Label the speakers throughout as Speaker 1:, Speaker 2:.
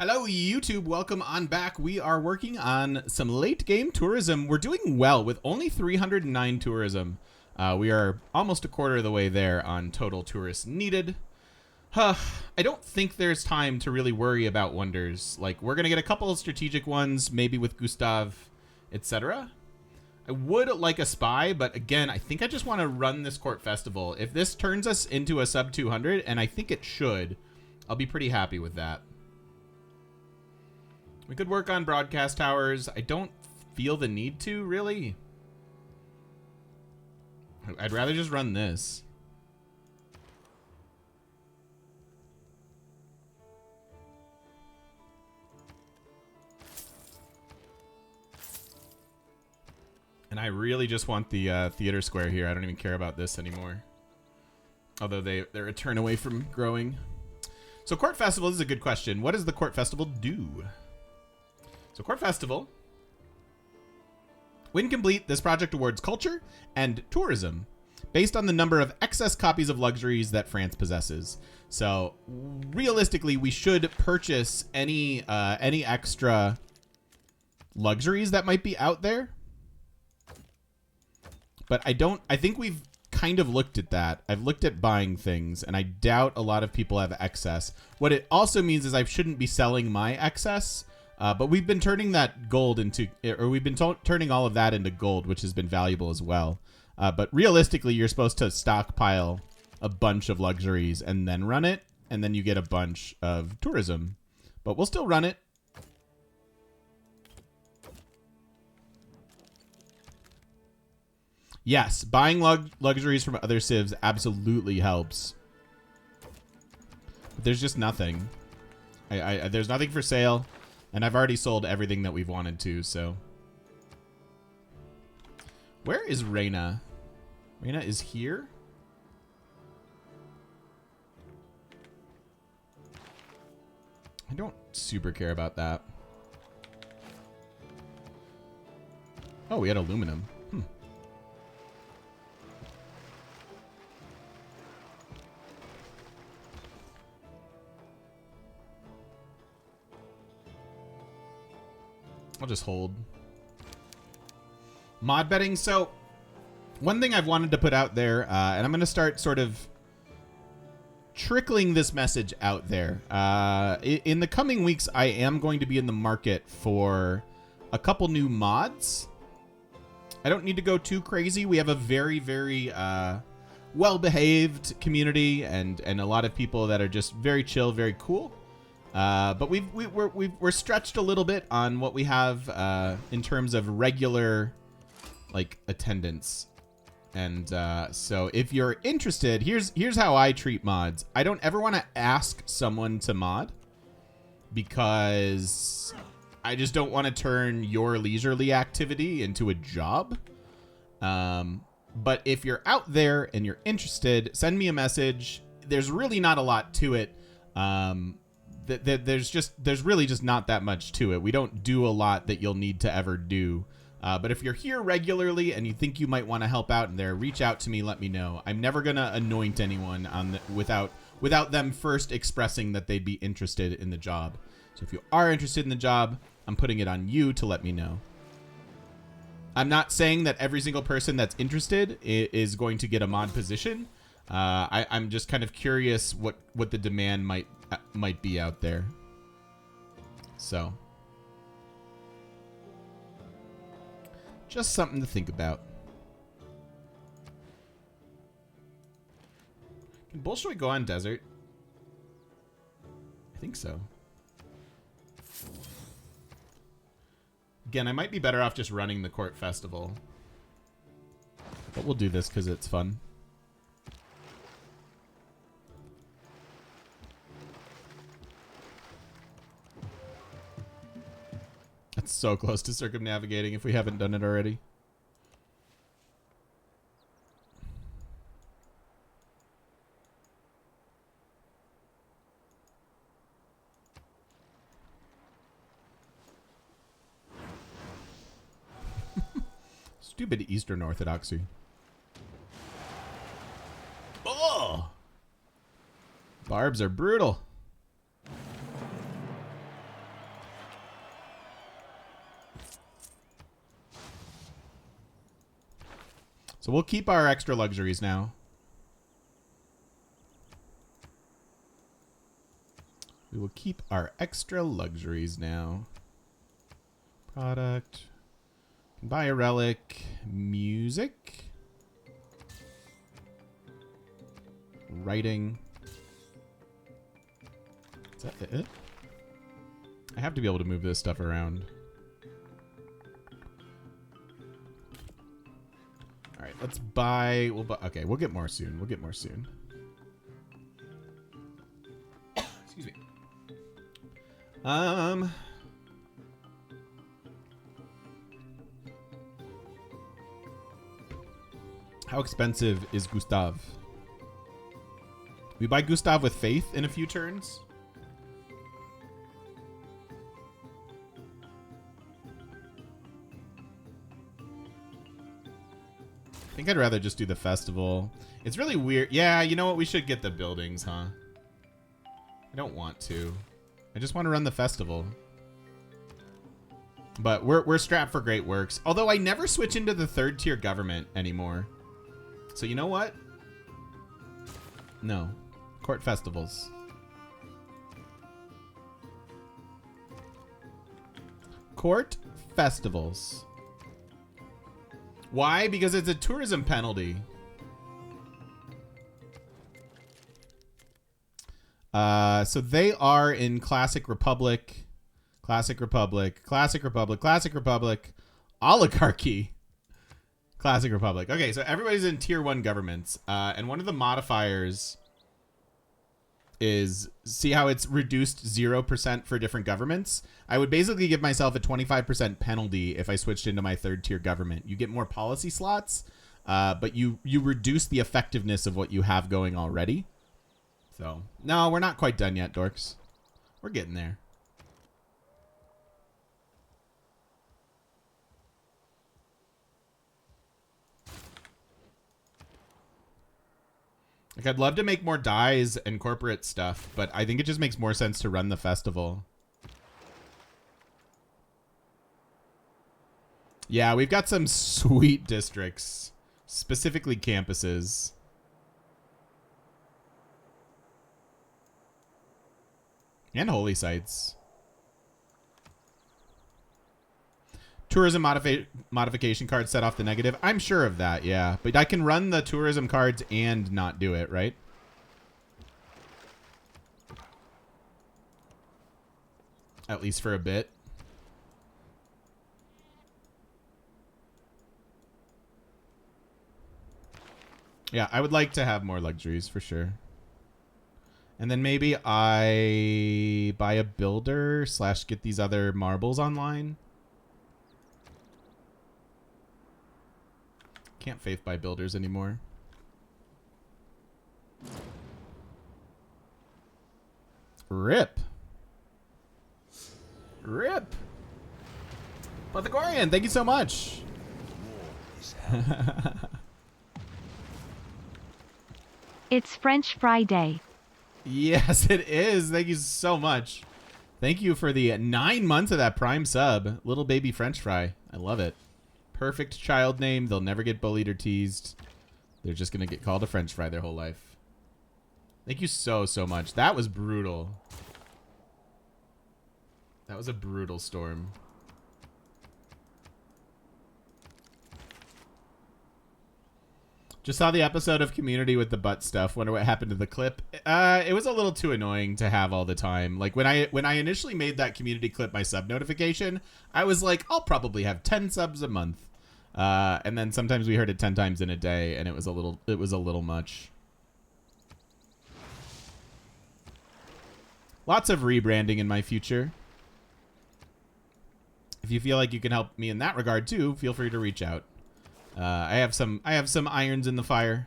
Speaker 1: Hello, YouTube. Welcome on back. We are working on some late game tourism. We're doing well with only 309 tourism. We are almost a quarter of the way there on total tourists needed. I don't think there's time to really worry about wonders. Like, we're going to get a couple of strategic ones, maybe with Gustav, etc. I would like a spy, but again, I think I just want to run this court festival. If this turns us into a sub 200, and I think it should, I'll be pretty happy with that. We could work on broadcast towers. I don't feel the need to, really. I'd rather just run this. And I really just want the theater square here. I don't even care about this anymore. Although they're a turn away from growing. So Court Festival, this is a good question. What does the Court Festival do? So Court Festival. When complete, this project awards culture and tourism based on the number of excess copies of luxuries that France possesses. So realistically, we should purchase any extra luxuries that might be out there. But I think we've kind of looked at that. I've looked at buying things, and I doubt a lot of people have excess. What it also means is I shouldn't be selling my excess. But we've been turning that gold into, or we've been turning all of that into gold, which has been valuable as well. But realistically, you're supposed to stockpile a bunch of luxuries and then run it, and then you get a bunch of tourism. But we'll still run it. Yes, buying luxuries from other civs absolutely helps. But there's just nothing. There's nothing for sale. And I've already sold everything that we've wanted to, so. Where is Reyna? Reyna is here? I don't super care about that. Oh, we had aluminum. I'll just hold. Mod betting. So one thing I've wanted to put out there, and I'm going to start sort of trickling this message out there. In the coming weeks, I am going to be in the market for a couple new mods. I don't need to go too crazy. We have a very, very well-behaved community and a lot of people that are just very chill, very cool. But we're stretched a little bit on what we have in terms of regular like attendance, and so if you're interested, here's how I treat mods. I don't ever want to ask someone to mod because I just don't want to turn your leisurely activity into a job. But if you're out there and you're interested, send me a message. There's really not a lot to it. There's really just not that much to it. We don't do a lot that you'll need to ever do. But if you're here regularly and you think you might want to help out in there, reach out to me, let me know. I'm never going to anoint anyone on without them first expressing that they'd be interested in the job. So if you are interested in the job, I'm putting it on you to let me know. I'm not saying that every single person that's interested is going to get a mod position. I'm just kind of curious what the demand might be out there. So just something to think about. Can Bolshoi go on desert? I think so. Again, I might be better off just running the court festival. But we'll do this because it's fun. That's so close to circumnavigating if we haven't done it already. Stupid Eastern Orthodoxy. Oh! Barbs are brutal. So we'll keep our extra luxuries now. We will keep our extra luxuries now. Product. Buy a relic. Music. Writing. Is that it? I have to be able to move this stuff around. All right, let's buy. Okay, we'll get more soon. We'll get more soon. Excuse me. How expensive is Gustav? We buy Gustav with faith in a few turns. I think I'd rather just do the festival. It's really weird. Yeah, you know what? We should get the buildings, huh? I don't want to. I just want to run the festival. But we're strapped for great works. Although I never switch into the 3rd tier government anymore. So you know what? No. Court festivals. Court festivals. Why? Because it's a tourism penalty. So they are in Classic Republic, Classic Republic, Classic Republic, Classic Republic, Oligarchy, Classic Republic. Okay, so everybody's in tier 1 governments. And one of the modifiers is, see how it's reduced 0% for different governments? I would basically give myself a 25% penalty if I switched into my 3rd tier government. You get more policy slots, but you reduce the effectiveness of what you have going already. So, no, we're not quite done yet, dorks. We're getting there. Like, I'd love to make more dyes and corporate stuff, but I think it just makes more sense to run the festival. Yeah, we've got some sweet districts, specifically campuses. And holy sites. Tourism modification card set off the negative. I'm sure of that, yeah. But I can run the tourism cards and not do it, right? At least for a bit. Yeah, I would like to have more luxuries for sure. And then maybe I buy a builder / get these other marbles online. Can't faith buy builders anymore. Rip. Rip. Pythagorean, thank you so much.
Speaker 2: It's French Fry Day.
Speaker 1: Yes, it is. Thank you so much. Thank you for the 9 months of that Prime sub. Little baby French fry. I love it. Perfect child name. They'll never get bullied or teased. They're just going to get called a French fry their whole life. Thank you so, so much. That was brutal. That was a brutal storm. Just saw the episode of Community with the butt stuff. Wonder what happened to the clip. It was a little too annoying to have all the time. Like when I initially made that Community clip my sub notification, I was like, I'll probably have 10 subs a month. And then sometimes we heard it 10 times in a day, and it was a little much. Lots of rebranding in my future. If you feel like you can help me in that regard too, feel free to reach out. I have some irons in the fire,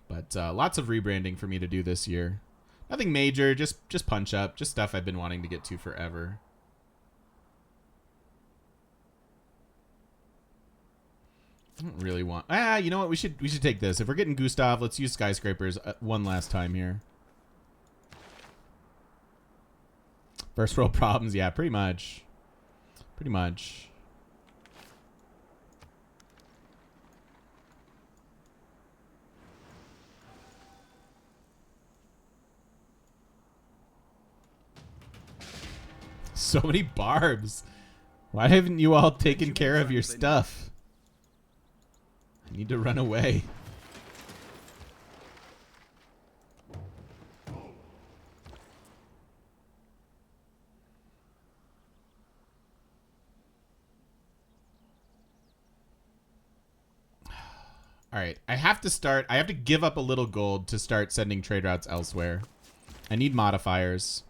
Speaker 1: but lots of rebranding for me to do this year. Nothing major, just punch up, just stuff I've been wanting to get to forever. I don't really want. You know what? We should take this. If we're getting Gustav, let's use skyscrapers one last time here. First world problems, yeah, pretty much. Pretty much. so many barbs. Why haven't you all taken care of your stuff? I need to run away. All right, I have to give up a little gold to start sending trade routes elsewhere. I need modifiers.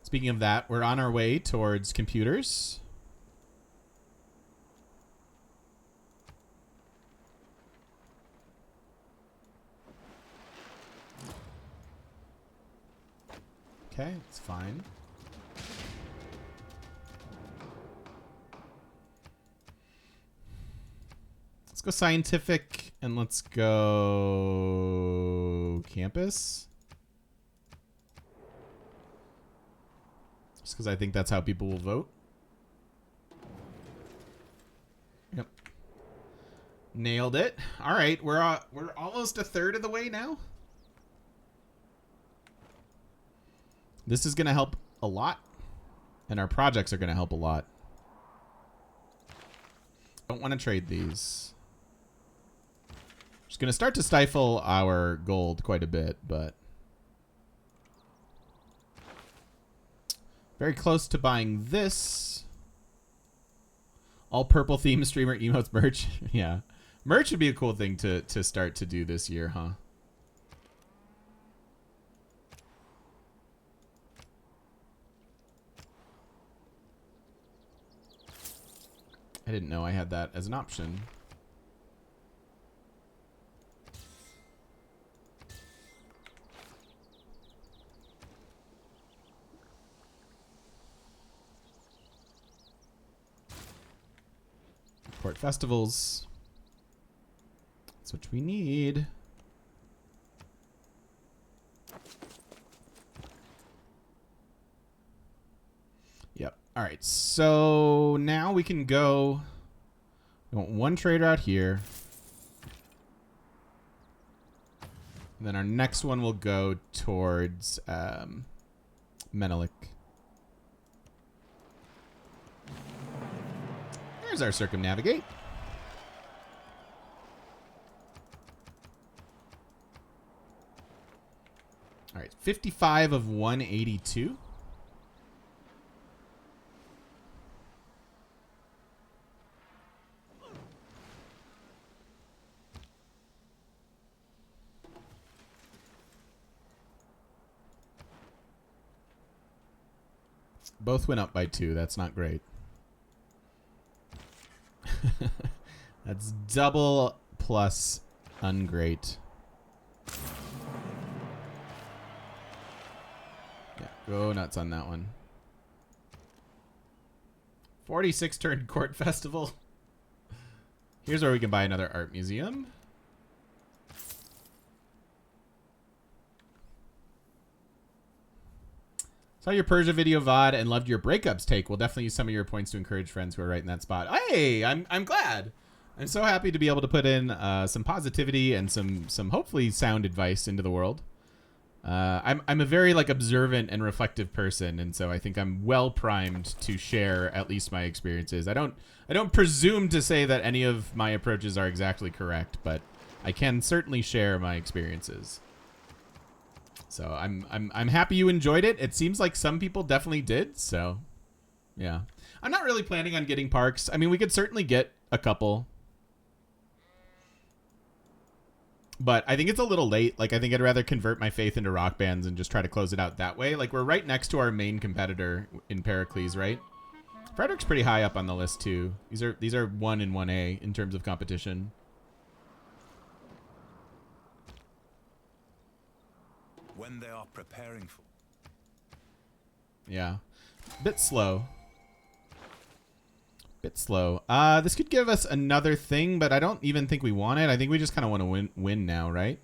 Speaker 1: Speaking of that, we're on our way towards computers. Okay, it's fine. Let's go scientific and let's go campus. Just because I think that's how people will vote. Yep. Nailed it. All right, we're almost a third of the way now. This is going to help a lot, and our projects are going to help a lot. Don't want to trade these. Just going to start to stifle our gold quite a bit, but very close to buying this. All purple theme streamer emotes merch. Yeah. Merch would be a cool thing to start to do this year, huh? I didn't know I had that as an option. Port festivals. That's what we need. Yep. All right. So now we can go. We want one trade route here. And then our next one will go towards Menelik. There's our circumnavigate. All right, 55 of 182. Both went up by 2. That's not great. That's double plus ungreat. Yeah, go nuts on that one. 46 turn court festival. Here's where we can buy another art museum. Saw your Persia video VOD and loved your breakups take. We'll definitely use some of your points to encourage friends who are right in that spot. Hey, I'm glad. I'm so happy to be able to put in some positivity and some hopefully sound advice into the world. I'm a very observant and reflective person, and so I think I'm well primed to share at least my experiences. I don't presume to say that any of my approaches are exactly correct, but I can certainly share my experiences. So I'm happy you enjoyed it. It seems like some people definitely did. So, yeah. I'm not really planning on getting parks. I mean, we could certainly get a couple. But I think it's a little late. I think I'd rather convert my faith into rock bands and just try to close it out that way. We're right next to our main competitor in Pericles, right? Frederick's pretty high up on the list, too. These are 1 and 1A in terms of competition.
Speaker 3: When they are preparing for.
Speaker 1: Yeah. Bit slow. Bit slow. This could give us another thing, but I don't even think we want it. I think we just kind of want to win now, right?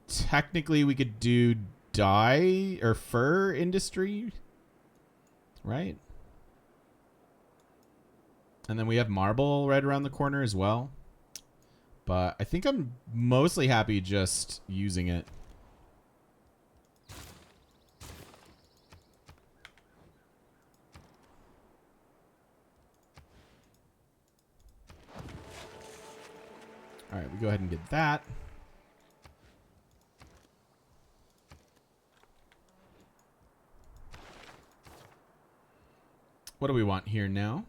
Speaker 1: Technically we could do dye or fur industry, right? And then we have marble right around the corner as well. But I think I'm mostly happy just using it. All right, we go ahead and get that. What do we want here now?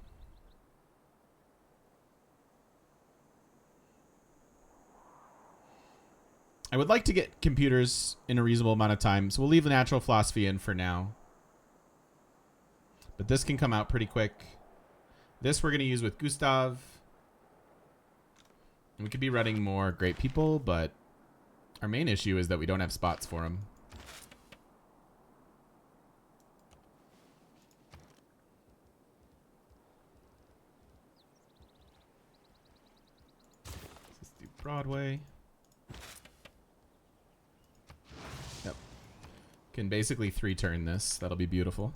Speaker 1: I would like to get computers in a reasonable amount of time, so we'll leave the natural philosophy in for now. But this can come out pretty quick. This we're going to use with Gustav. We could be running more great people, but our main issue is that we don't have spots for them. Let's do Broadway. Yep. Can basically 3-turn this. That'll be beautiful.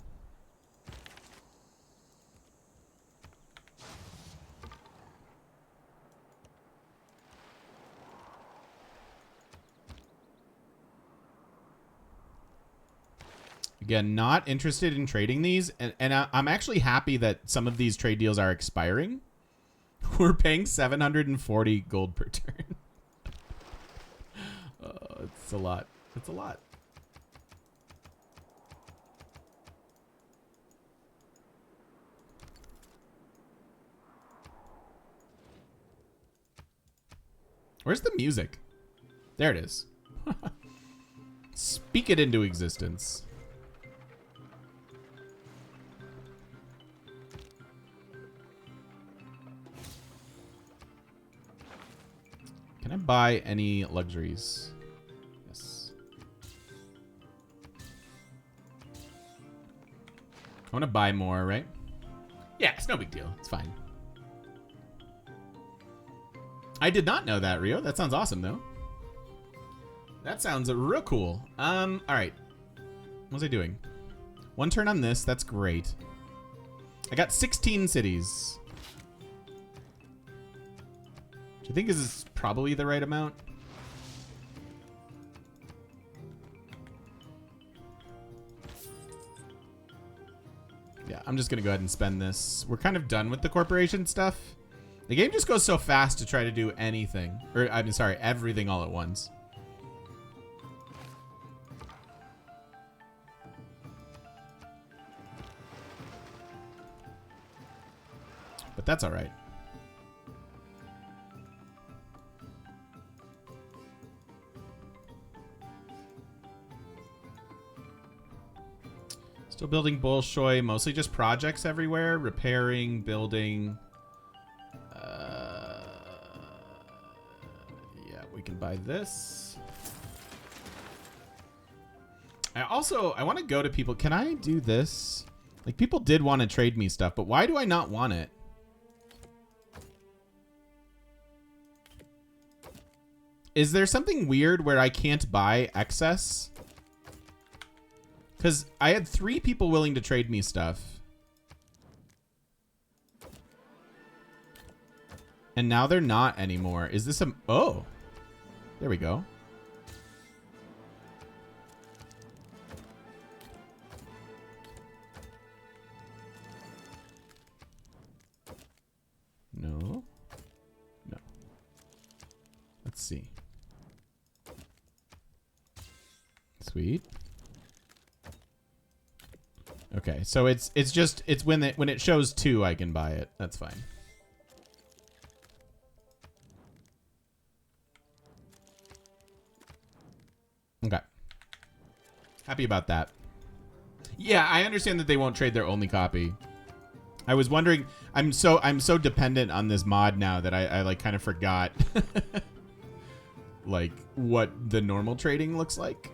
Speaker 1: Again, not interested in trading these, and I'm actually happy that some of these trade deals are expiring. We're paying 740 gold per turn. It's a lot. It's a lot. Where's the music? There it is. Speak it into existence. Can I buy any luxuries? Yes. I want to buy more, right? Yeah, it's no big deal. It's fine. I did not know that, Rio. That sounds awesome, though. That sounds real cool. All right. What was I doing? 1 turn on this. That's great. I got 16 cities. Do you think this is probably the right amount? Yeah, I'm just going to go ahead and spend this. We're kind of done with the corporation stuff. The game just goes so fast to try to do anything. Or, I'm sorry, everything all at once. But that's all right. Still building Bolshoi, mostly just projects everywhere. Repairing, building. Yeah, we can buy this. I want to go to people. Can I do this? Like, people did want to trade me stuff, but why do I not want it? Is there something weird where I can't buy excess? Because I had 3 people willing to trade me stuff. And now they're not anymore. Is this a... Oh. There we go. No. No. Let's see. Sweet. Okay, so it's when it shows 2, I can buy it. That's fine. Okay. Happy about that. Yeah, I understand that they won't trade their only copy. I was wondering. I'm so dependent on this mod now that I like kind of forgot like what the normal trading looks like.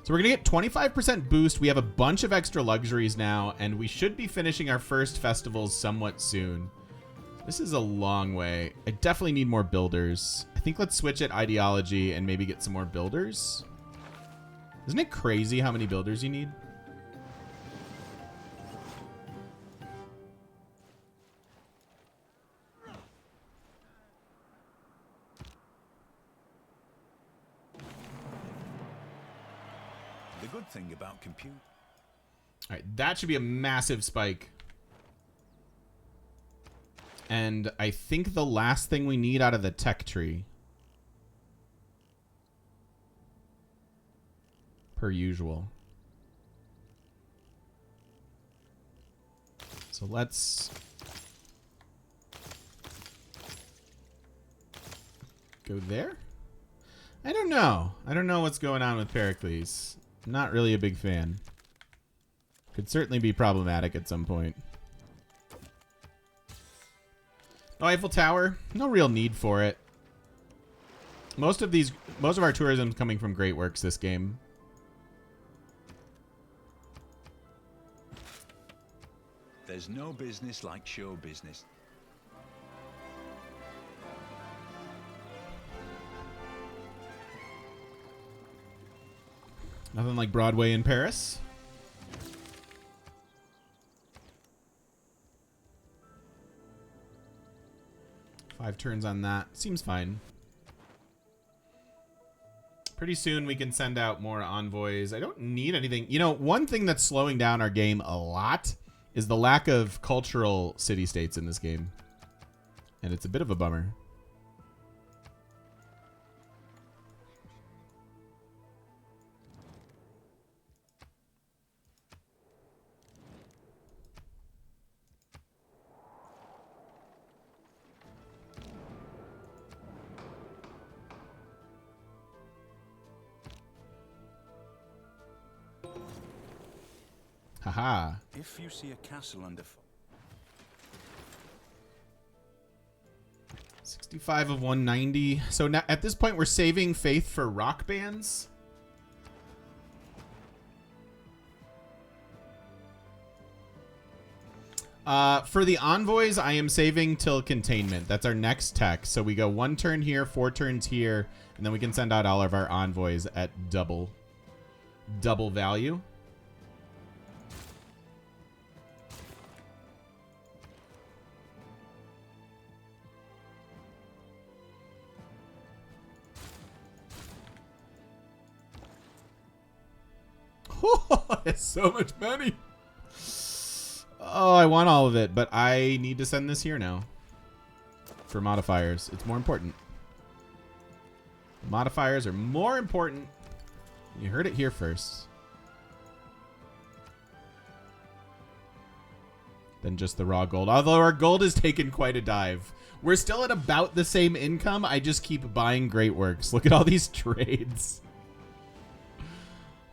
Speaker 1: So we're going to get 25% boost. We have a bunch of extra luxuries now, and we should be finishing our first festivals somewhat soon. This is a long way. I definitely need more builders. I think let's switch at ideology and maybe get some more builders. Isn't it crazy how many builders you need?
Speaker 3: The good thing about compute.
Speaker 1: All right, that should be a massive spike. And I think the last thing we need out of the tech tree. Per usual. So let's go there. I don't know. I don't know what's going on with Pericles. Not really a big fan. Could certainly be problematic at some point. No Eiffel Tower. No real need for it. Most of our tourism is coming from Great Works this game.
Speaker 3: There's no business like show business.
Speaker 1: Nothing like Broadway in Paris. Five turns on that. Seems fine. Pretty soon we can send out more envoys. I don't need anything. You know, one thing that's slowing down our game a lot is the lack of cultural city-states in this game. And it's a bit of a bummer. Haha.
Speaker 3: If you see a castle under
Speaker 1: 65 of 190. So now, at this point, we're saving faith for rock bands. For the envoys, I am saving till containment. That's our next tech. So we go 1 turn here, 4 turns here, and then we can send out all of our envoys at double value. It's so much money. Oh, I want all of it, but I need to send this here now. For modifiers. It's more important. Modifiers are more important. You heard it here first. Than just the raw gold. Although our gold has taken quite a dive. We're still at about the same income. I just keep buying Great Works. Look at all these trades.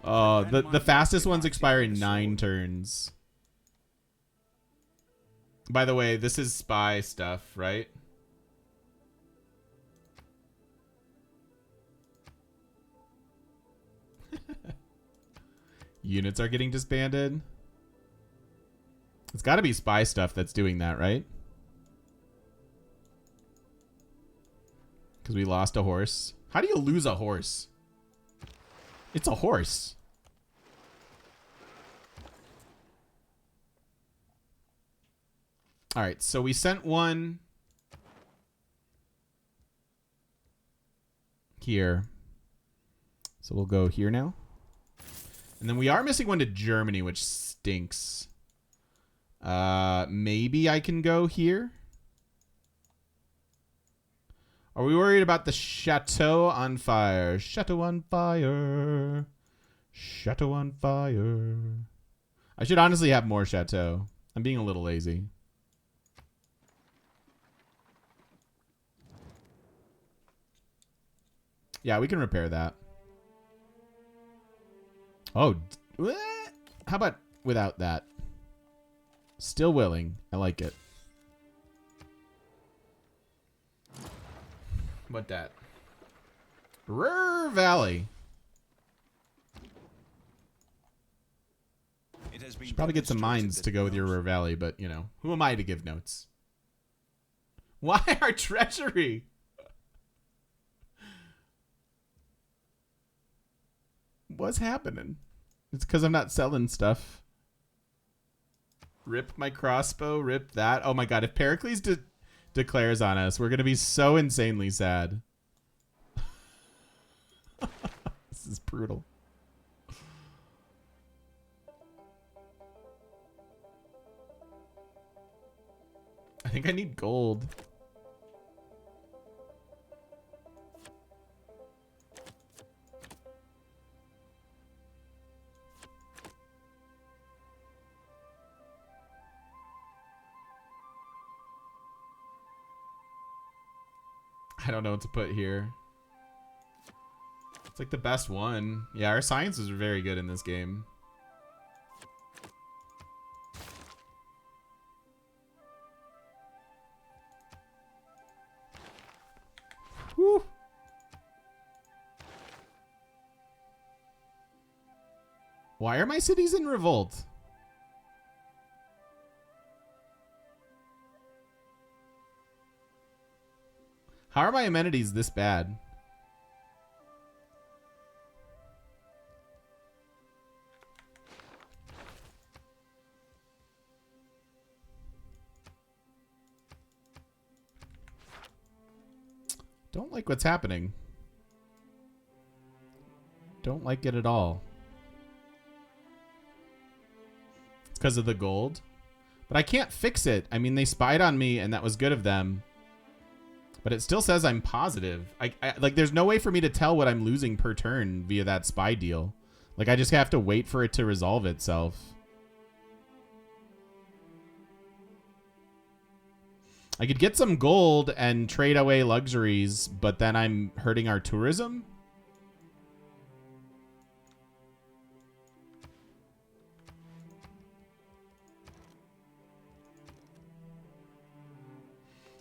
Speaker 1: The fastest ones expire in 9 turns. By the way, this is spy stuff, right? Units are getting disbanded. It's got to be spy stuff that's doing that, right? Because we lost a horse. How do you lose a horse? It's a horse. All right, so we sent one here. So we'll go here now. And then we are missing one to Germany, which stinks. Maybe I can go here. Are we worried about the chateau on fire? Chateau on fire. Chateau on fire. I should honestly have more chateau. I'm being a little lazy. Yeah, we can repair that. Oh, how about without that? Still willing. I like it. What that? Ruhr Valley. Should probably get some mines to go with your Ruhr Valley, but, you know, who am I to give notes? Why our treasury? What's happening? It's because I'm not selling stuff. Rip my crossbow, rip that. Oh my god, if Pericles declares on us, we're going to be so insanely sad. This is brutal. I think I need gold. I don't know what to put here. It's like the best one. Yeah, our sciences are very good in this game. Whew. Why are my cities in revolt? How are my amenities this bad? Don't like what's happening. Don't like it at all. It's because of the gold. But I can't fix it. I mean, they spied on me and that was good of them. But it still says I'm positive. Like, there's no way for me to tell what I'm losing per turn via that spy deal. Like, I just have to wait for it to resolve itself. I could get some gold and trade away luxuries, but then I'm hurting our tourism.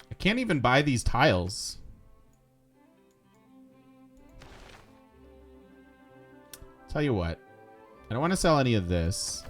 Speaker 1: I can't even buy these tiles. Tell you what, I don't want to sell any of this.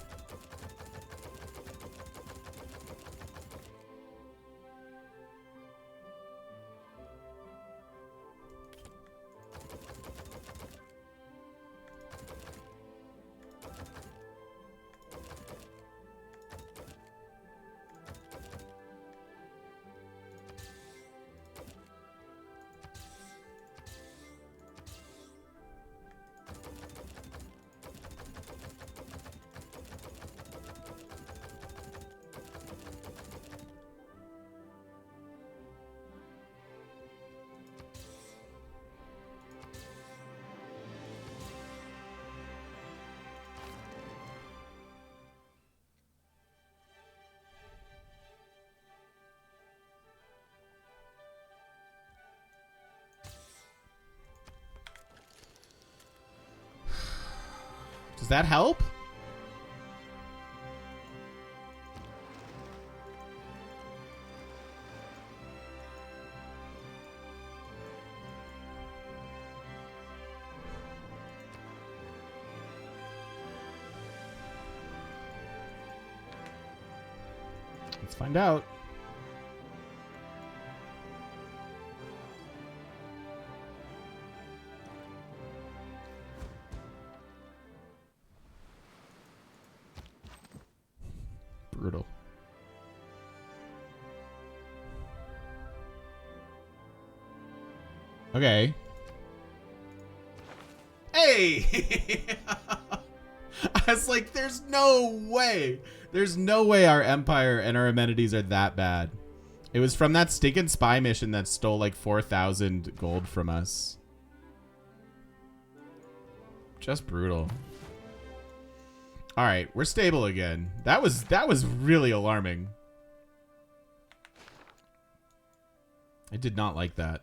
Speaker 1: Does that help? Let's find out. Brutal. Okay. Hey! I was like, there's no way. There's no way our empire and our amenities are that bad. It was from that stinking spy mission that stole like 4,000 gold from us. Just brutal. All right, we're stable again. That was really alarming. I did not like that.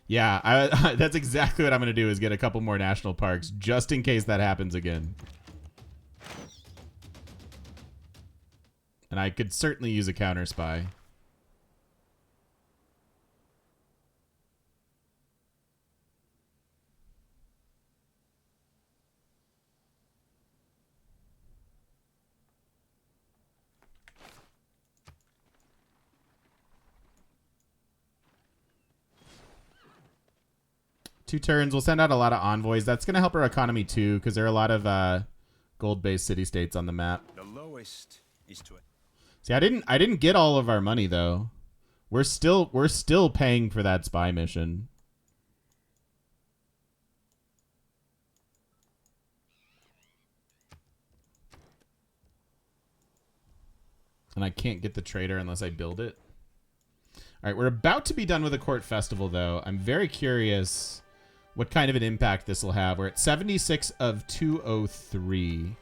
Speaker 1: Yeah, that's exactly what I'm going to do is get a couple more national parks just in case that happens again. And I could certainly use a counter spy. 2 turns. We'll send out a lot of envoys. That's going to help our economy too, because there are a lot of gold-based city-states on the map.
Speaker 3: The lowest is to...
Speaker 1: See, I didn't get all of our money though. We're still paying for that spy mission. And I can't get the trader unless I build it. All right, we're about to be done with the court festival, though. I'm very curious what kind of an impact this will have. We're at 76 of 203.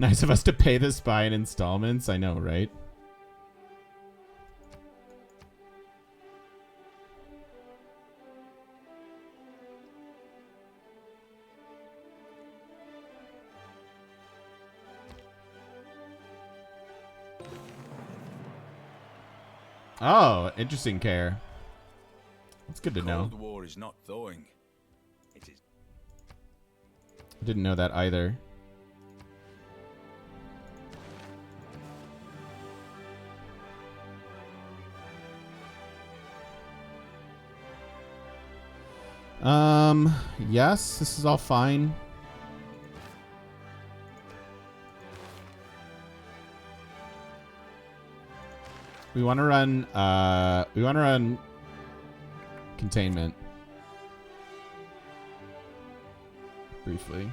Speaker 1: Nice of us to pay the spy in installments. I know, right? Oh, interesting, Care. That's good to know.
Speaker 3: Cold War is not thawing. It is.
Speaker 1: I didn't know that either. Yes, this is all fine. We want to run containment briefly.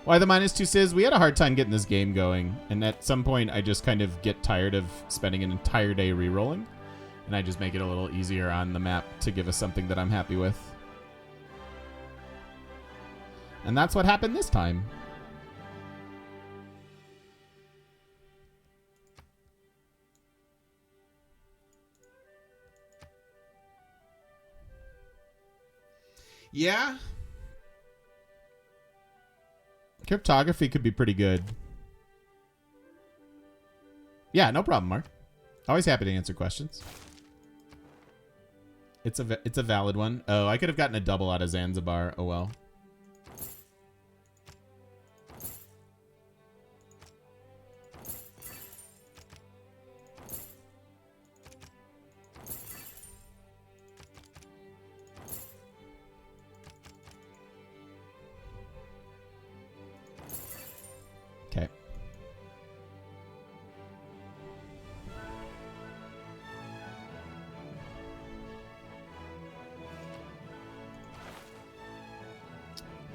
Speaker 1: Why the -2 says we had a hard time getting this game going, and at some point I just kind of get tired of spending an entire day re-rolling, and I just make it a little easier on the map to give us something that I'm happy with. And that's what happened this time. Yeah. Cryptography could be pretty good. Yeah, no problem, Mark. Always happy to answer questions. It's a valid one. Oh, I could have gotten a double out of Zanzibar. Oh well. Okay.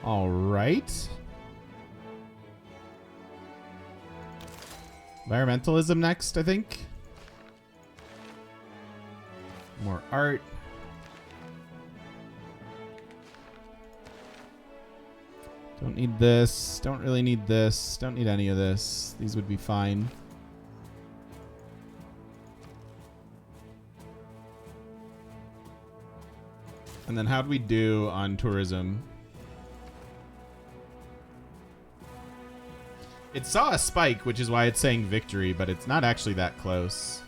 Speaker 1: All right. Environmentalism next, I think. More art. Don't need this. Don't really need this. Don't need any of this. These would be fine. And then how'd we do on tourism? It saw a spike, which is why it's saying victory, but it's not actually that close.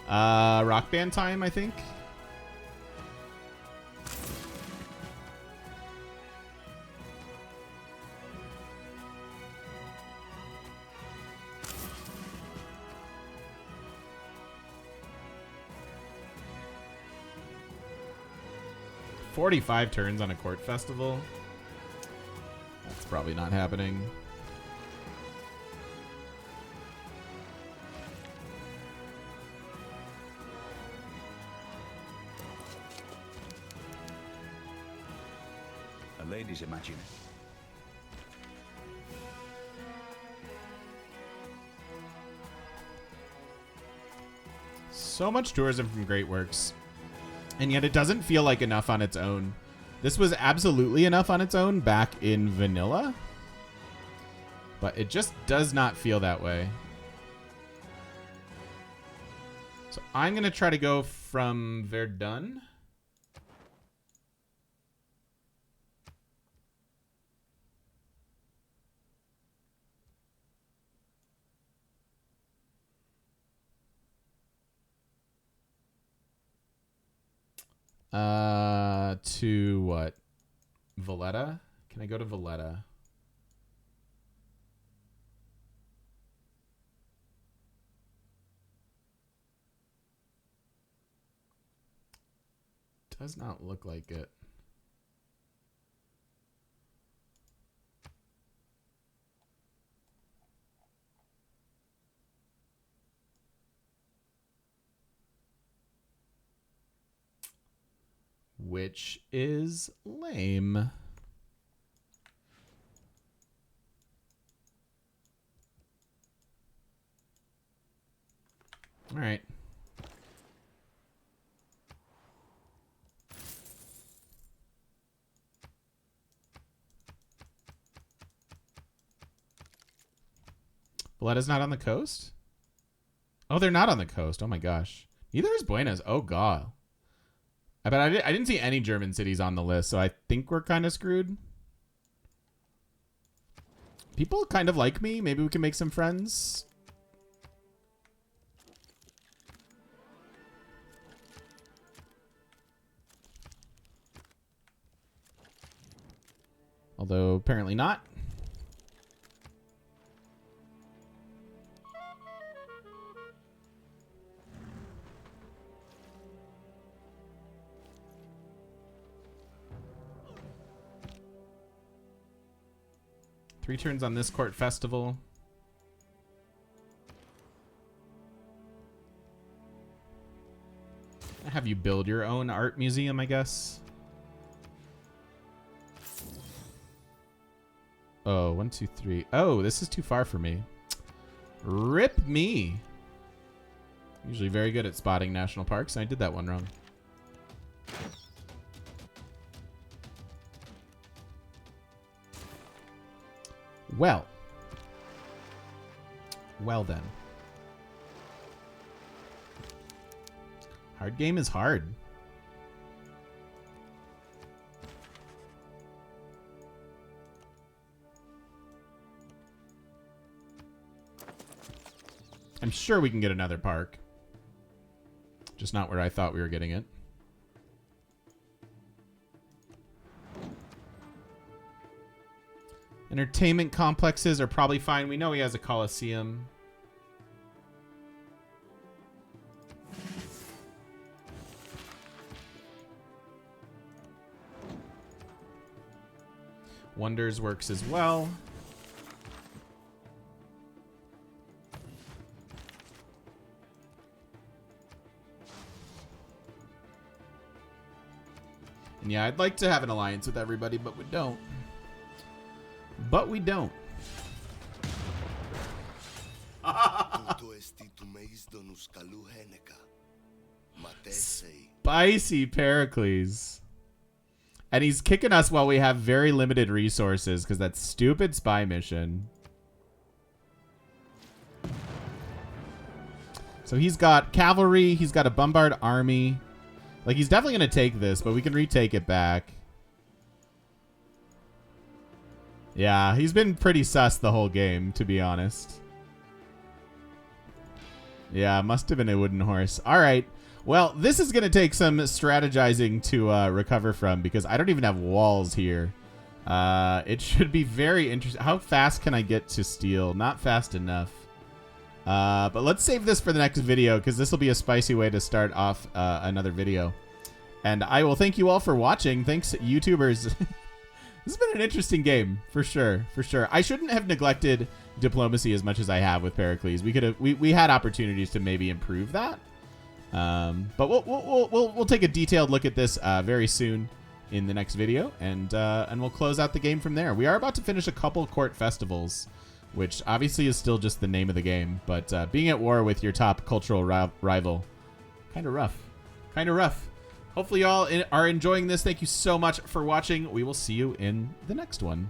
Speaker 1: Rock band time, I think. "45 turns on a court festival." That's probably not happening.
Speaker 3: A lady's imagine.
Speaker 1: So much tourism from Great Works. And yet it doesn't feel like enough on its own. This was absolutely enough on its own back in vanilla. But it just does not feel that way. So I'm going to try to go from Verdun. To what? Valletta? Can I go to Valletta? Does not look like it. Which is lame. All right. Valletta's not on the coast? Oh, they're not on the coast. Oh my gosh. Neither is Buenos. Oh god. But I didn't see any German cities on the list, so I think we're kind of screwed. People kind of like me. Maybe we can make some friends. Although apparently not. Three turns on this court festival. Have you build your own art museum, I guess. Oh, 1, 2, 3. Oh, this is too far for me. Rip me. Usually very good at spotting national parks, and I did that one wrong. Well. Well then. Hard game is hard. I'm sure we can get another park. Just not where I thought we were getting it. Entertainment complexes are probably fine. We know he has a Coliseum. Wonders works as well. And yeah, I'd like to have an alliance with everybody, but we don't. But we don't. Spicy Pericles. And he's kicking us while we have very limited resources because that stupid spy mission. So he's got cavalry. He's got a bombard army. Like, he's definitely going to take this, but we can retake it back. Yeah, he's been pretty sus the whole game, to be honest. Yeah, must have been a wooden horse. All right. Well, this is going to take some strategizing to recover from because I don't even have walls here. It should be very interesting. How fast can I get to steal? Not fast enough. But let's save this for the next video because this will be a spicy way to start off another video. And I will thank you all for watching. Thanks, YouTubers. This has been an interesting game, for sure, for sure. I shouldn't have neglected diplomacy as much as I have with Pericles. We had opportunities to maybe improve that. But we'll take a detailed look at this very soon in the next video, and we'll close out the game from there. We are about to finish a couple court festivals, which obviously is still just the name of the game, but being at war with your top cultural rival, kind of rough. Kind of rough. Hopefully y'all are enjoying this. Thank you so much for watching. We will see you in the next one.